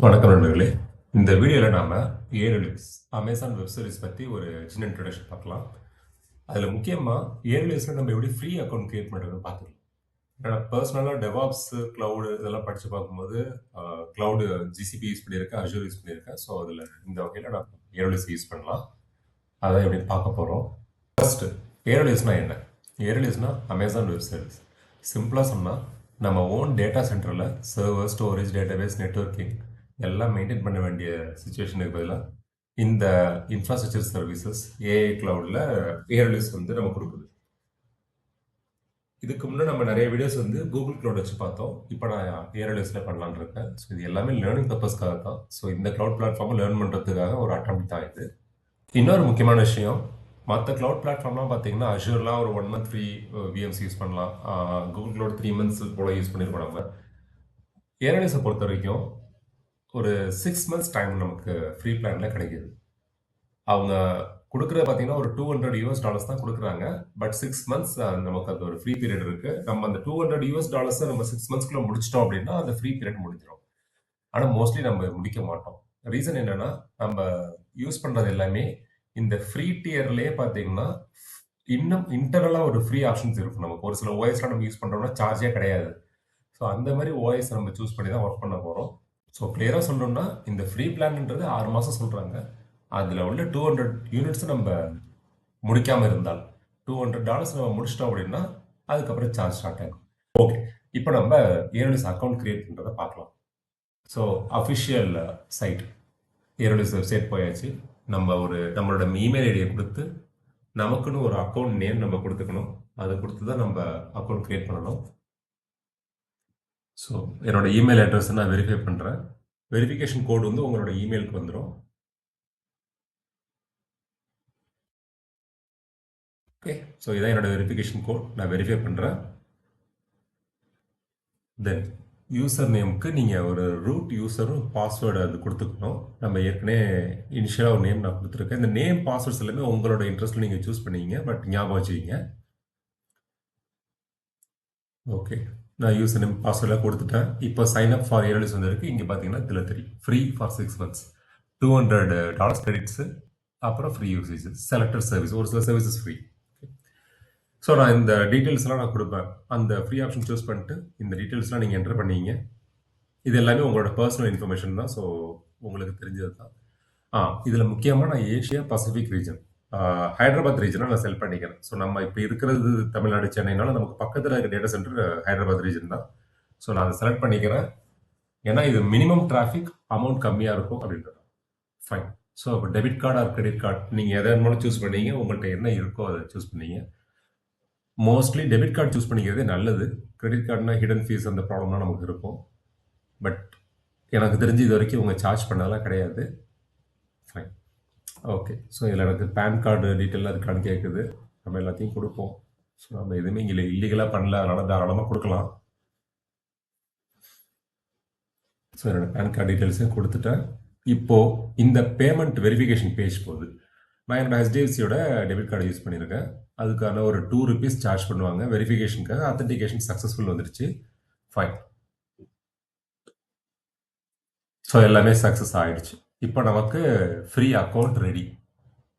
வணக்கம் நண்பர்களே. இந்த வீடியோவில் நாம் ஏர்லிஸ் அமேசான் வெப் சர்வீஸ் பற்றி ஒரு சின்ன இன்ட்ரடக்ஷன் பார்க்கலாம். அதில் முக்கியமாக ஏர்லிஸில் நம்ம எப்படி ஃப்ரீ அக்கௌண்ட் க்ரியேட் பண்ணுறதுன்னு பார்த்துக்கலாம். நான் பர்சனலாக டெவாப்ஸ் க்ளவுடு இதெல்லாம் படித்து பார்க்கும்போது க்ளவுடு ஜிசிபி யூஸ் பண்ணியிருக்கேன், அஜூர் யூஸ் பண்ணியிருக்கேன். ஸோ அதில் இந்த வகையில் நான் ஏர்லிஸ் யூஸ் பண்ணலாம். அதை எப்படி பார்க்க போகிறோம். ஃபஸ்ட்டு ஏர்லிஸ்னால் என்ன? ஏர்லிஸ்னால் அமேசான் வெப் சர்வீஸ். சிம்பிளாக சொன்னால் நம்ம ஓன் டேட்டா சென்டரில் சர்வர், ஸ்டோரேஜ், டேட்டாபேஸ், நெட்வொர்க்கிங் எல்லாம் மெயின்டைன் பண்ண வேண்டிய சுச்சுவேஷனுக்கு பதிலாக இந்த இன்ஃப்ராஸ்ட்ரக்சர் சர்வீசஸ் ஏஐ கிளவுடில் ஏர்லிஸ் நம்ம கொடுக்குது. இதுக்கு முன்னாடி நம்ம நிறைய வீடியோஸ் கூகுள் கிளவுட் வச்சு பார்த்தோம். இப்போ நான் ஏர்லிஸில் பண்ணலான்னு இருக்கேன். ஸோ இது எல்லாமே லேர்னிங் பர்பஸ்க்காக தான். ஸோ இந்த கிளவுட் பிளாட்ஃபார்மை லேர்ன் பண்ணுறதுக்காக ஒரு அட்டெம்ப்ட் தான் இது. இன்னொரு முக்கியமான விஷயம், மற்ற கிளவுட் பிளாட்ஃபார்ம்லாம் பார்த்தீங்கன்னா அஷூர்லாம் ஒரு 1 month ஃப்ரீ விஎம்சி யூஸ் பண்ணலாம். கூகுள் கிளவுட் 3 months போல் யூஸ் பண்ணியிருக்கோம். நம்ம ஏர்லிஸை பொறுத்த வரைக்கும் ஒரு 6 months டைம் நமக்கு ஃப்ரீ பிளானில் கிடைக்கிது. அவங்க கொடுக்குறது பார்த்தீங்கன்னா ஒரு $200 தான் கொடுக்குறாங்க. பட் 6 months நமக்கு அது ஒரு ஃப்ரீ பீரியட் இருக்குது. நம்ம அந்த $200 நம்ம 6 monthsக்குள்ள முடிச்சிட்டோம் அப்படின்னா அந்த ஃப்ரீ பீரியட் முடிஞ்சிடும். ஆனால் மோஸ்ட்லி நம்ம முடிக்க மாட்டோம். ரீசன் என்னன்னா, நம்ம யூஸ் பண்ணுறது எல்லாமே இந்த ஃப்ரீ டியர்லேயே பார்த்தீங்கன்னா இன்னும் இன்டர்னலாக ஒரு ஃப்ரீ ஆப்ஷன்ஸ் இருக்கும். நமக்கு ஒரு சில ஓஎஸ்லாம் நம்ம யூஸ் பண்ணுறோம்னா சார்ஜே கிடையாது. ஸோ அந்த மாதிரி ஓஎஸ் நம்ம சூஸ் பண்ணி தான் ஒர்க் பண்ண போகிறோம். ஸோ கிளியராக சொல்லணும்னா இந்த ஃப்ரீ பிளான்ன்றது 6 மாதம் சொல்கிறாங்க. அதில் உள்ள 200 யூனிட்ஸ் நம்ம முடிக்காமல் இருந்தால் $200 நம்ம முடிச்சிட்டோம் அப்படின்னா அதுக்கப்புறம் சார்ஜ் ஸ்டார்ட் ஆகும். ஓகே, இப்போ நம்ம ஏர்லிஸ் அக்கௌண்ட் கிரியேட் பண்ணுறதை பார்க்கலாம். ஸோ அஃபிஷியல் சைட் ஏர்லிஸ் வெப்சைட் போயாச்சு. நம்மளோட இமெயில் ஐடியை கொடுத்து நமக்குன்னு ஒரு அக்கௌண்ட் நேம் நம்ம கொடுத்துக்கணும். அதை கொடுத்து தான் நம்ம அக்கௌண்ட் கிரியேட் பண்ணணும். ஸோ என்னோட இமெயில் அட்ரஸை நான் வெரிஃபை பண்ணுறேன். வெரிஃபிகேஷன் கோடு உங்களோட இமெயிலுக்கு வந்துடும். ஓகே, ஸோ இதான் என்னோட வெரிஃபிகேஷன் கோட். நான் வெரிஃபை பண்ணுறேன். தென் யூசர் நேமுக்கு நீங்கள் ஒரு ரூட் யூசரும் பாஸ்வேர்டு அது கொடுத்துக்கணும். நம்ம ஏற்கனவே இனிஷியலாக ஒரு நேம் நான் கொடுத்துருக்கேன். இந்த நேம் பாஸ்வேர்ட்ஸ் எல்லாமே உங்களோட இன்ட்ரெஸ்ட்டில் நீங்கள் சூஸ் பண்ணிக்கிங்க. பட் ஞாபகம் வச்சுக்கிங்க. ஓகே, நான் யூசர் நேம் பாஸ்வேர்டெலாம் கொடுத்துட்டேன். இப்போ சைன் அப் ஃபார் ஏர்லிஸ் வந்துருக்கு. இங்கே பார்த்தீங்கன்னா இதில் தெரியும் ஃப்ரீ ஃபார் 6 months, $200 கிரெடிட்ஸு, அப்புறம் ஃப்ரீ யூசேஜஸ், செலக்டட் சர்வீஸ், ஒரு சில சர்வீசஸ் ஃப்ரீ. ஸோ நான் இந்த டீட்டெயில்ஸ்லாம் நான் கொடுப்பேன். அந்த ஃப்ரீ ஆப்ஷன் சூஸ் பண்ணிட்டு இந்த டீட்டெயில்ஸ்லாம் நீங்கள் என்டர் பண்ணீங்க. இது எல்லாமே உங்களோட பர்சனல் இன்ஃபர்மேஷன் தான். ஸோ உங்களுக்கு தெரிஞ்சது தான். இதில் முக்கியமாக நான் ஏஷியா பசிபிக் ரீஜன், ஹைதராபாத் ரீஜனை நான் செலக்ட் பண்ணிக்கிறேன். ஸோ நம்ம இப்போ இருக்கிறது தமிழ்நாடு, சென்னைனால நமக்கு பக்கத்தில் இருக்க டேட்டா சென்டர் ஹைதராபாத் ரீஜன் தான். ஸோ நான் அதை செலக்ட் பண்ணிக்கிறேன். ஏன்னா இது மினிமம் டிராஃபிக், அமௌண்ட் கம்மியாக இருக்கும் அப்படின்றது. ஃபைன். ஸோ இப்போ debit card or credit card நீங்கள் எதை இருந்தாலும் சூஸ் பண்ணீங்க. உங்கள்கிட்ட என்ன இருக்கோ அதை சூஸ் பண்ணீங்க. மோஸ்ட்லி டெபிட் கார்டு சூஸ் பண்ணிக்கிறதே நல்லது. கிரெடிட் கார்டுனா ஹிடன் ஃபீஸ் அந்த ப்ராப்ளம்லாம் நமக்கு இருக்கும். பட் எனக்கு தெரிஞ்சு இது வரைக்கும் உங்கள் சார்ஜ் பண்ணதெல்லாம் கிடையாது. ஃபைன். ஓகே, ஸோ இதில் எனக்கு பேன் கார்டு டீட்டெயிலாக இருக்கான்னு கேட்குது. நம்ம எல்லாத்தையும் கொடுப்போம். ஸோ நம்ம எதுவுமே இங்கே இல்லீகலாக பண்ணல, அதனால் தாராளமாக கொடுக்கலாம். ஸோ என்னோடய பேன் கார்டு டீட்டெயில்ஸையும் கொடுத்துட்டேன். இப்போது இந்த பேமெண்ட் வெரிஃபிகேஷன் பேஜ் போகுது. நான் என்னோட ஹெச்டிஎஃப்சியோட டெபிட் கார்டு யூஸ் பண்ணியிருக்கேன். அதுக்கான ஒரு $2 சார்ஜ் பண்ணுவாங்க வெரிஃபிகேஷனுக்காக. அத்தன்டிகேஷன் சக்ஸஸ்ஃபுல் வந்துருச்சு. ஃபைன். ஸோ எல்லாமே சக்ஸஸ் ஆகிடுச்சு. இப்போ நமக்கு ஃப்ரீ அக்கௌண்ட் ரெடி.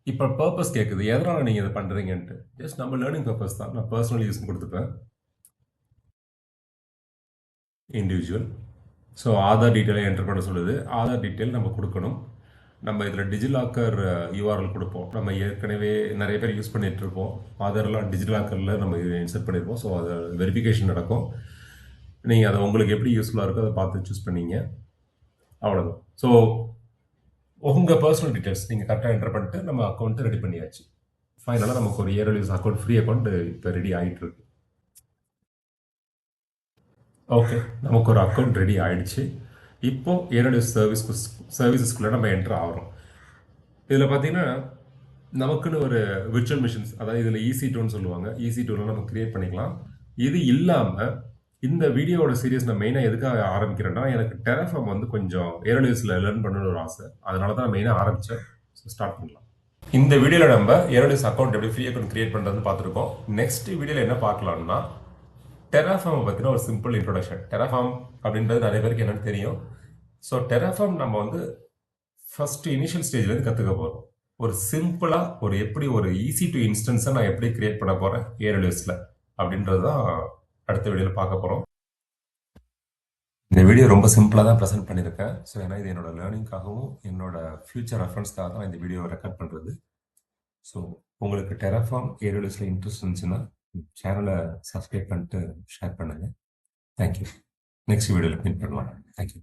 இப்போ பர்பஸ் கேட்குது, எதனால் நீங்கள் இதை பண்ணுறீங்கன்ட்டு. ஜஸ்ட் நம்ம லேர்னிங் பர்பஸ் தான். நான் பர்சனல் யூஸ் கொடுத்துப்பேன். இண்டிவிஜுவல். ஸோ ஆதார் டீட்டெயிலை என்டர் பண்ண சொல்லுது. ஆதார் டீட்டெயில் நம்ம கொடுக்கணும். நம்ம இதில் டிஜிலாக்கர் யூஆர்எல் கொடுப்போம். நம்ம ஏற்கனவே நிறைய பேர் யூஸ் பண்ணிகிட்டு இருப்போம். ஆதார்லாம் டிஜிலாக்கரில் நம்ம இன்சர்ட் பண்ணியிருப்போம். ஸோ அதை வெரிஃபிகேஷன் நடக்கும். நீங்கள் அதை உங்களுக்கு எப்படி யூஸ்ஃபுல்லாக இருக்கோ அதை பார்த்து சூஸ் பண்ணிங்க. அவ்வளோதான். ஸோ உங்கள் பர்சனல் டீட்டெயில்ஸ் நீங்கள் கரெக்டாக என்டர் பண்ணிட்டு நம்ம அக்கௌண்ட்டு ரெடி பண்ணியாச்சு. ஃபைனலாக நமக்கு ஒரு ஏர்லிஸ் அக்கௌண்ட், ஃப்ரீ அக்கௌண்ட் இப்போ ரெடி ஆகிட்டு இருக்கு. ஓகே, நமக்கு ஒரு அக்கௌண்ட் ரெடி ஆகிடுச்சு. இப்போது ஏர்லிஸ் சர்வீசஸ்குள்ளே நம்ம என்ட்ரு ஆகிறோம். இதில் பார்த்தீங்கன்னா நமக்குன்னு ஒரு விர்ச்சுவல் மிஷின்ஸ், அதாவது இதில் EC2ன்னு சொல்லுவாங்க. EC2ல நம்ம கிரியேட் பண்ணிக்கலாம். இது இல்லாமல் இந்த வீடியோவோட சீரியஸ் நான் மெயினாக எதுக்காக ஆரம்பிக்கிறேன்னா, எனக்கு டெராஃபார்ம் கொஞ்சம் ஏர்லிஸில் லேர்ன் பண்ணணும்னு ஒரு ஆசை. அதனால தான் நான் மெயினாக ஆரம்பித்தேன். ஸோ ஸ்டார்ட் பண்ணலாம். இந்த வீடியோவில் நம்ம ஏர்லிஸ் அக்கௌண்ட் எப்படி ஃப்ரீ அக்கௌண்ட் கிரியேட் பண்ணுறதுன்னு பார்த்துருக்கோம். நெக்ஸ்ட் வீடியோவில் என்ன பார்க்கலாம்னா, டெராஃபார்மை பற்றின ஒரு சிம்பிள் இன்ட்ரோடக்ஷன். டெராஃபார்ம் அப்படின்றது நிறைய பேருக்கு என்னன்னு தெரியும். ஸோ டெராஃபார்ம் நம்ம வந்து ஃபர்ஸ்ட் இனிஷியல் ஸ்டேஜ்லேருந்து கற்றுக்க போகிறோம். ஒரு சிம்பிளாக ஒரு எப்படி ஒரு ஈஸி டு இன்ஸ்டன்ஸை நான் எப்படி கிரியேட் பண்ண போகிறேன் ஏரலியஸில் அப்படின்றது தான் அடுத்த வீடியோவில் பார்க்க போகிறோம். இந்த வீடியோ ரொம்ப சிம்பிளாக தான் ப்ரெசென்ட் பண்ணியிருக்கேன். ஸோ ஏன்னா இது என்னோட லேர்னிங்காகவும் என்னோட ஃபியூச்சர் ரெஃபரன்ஸ்க்காக தான் இந்த வீடியோவை ரெக்கார்ட் பண்ணுறது. ஸோ உங்களுக்கு டெராஃபார்ம் ஏரலியஸில் இன்ட்ரெஸ்ட் இருந்துச்சுன்னா சேனலை சப்ஸ்கிரைப் பண்ணிட்டு ஷேர் பண்ணுங்கள். தேங்க்யூ. நெக்ஸ்ட் வீடியோவில் மீட் பண்ணலாம். தேங்க்யூ.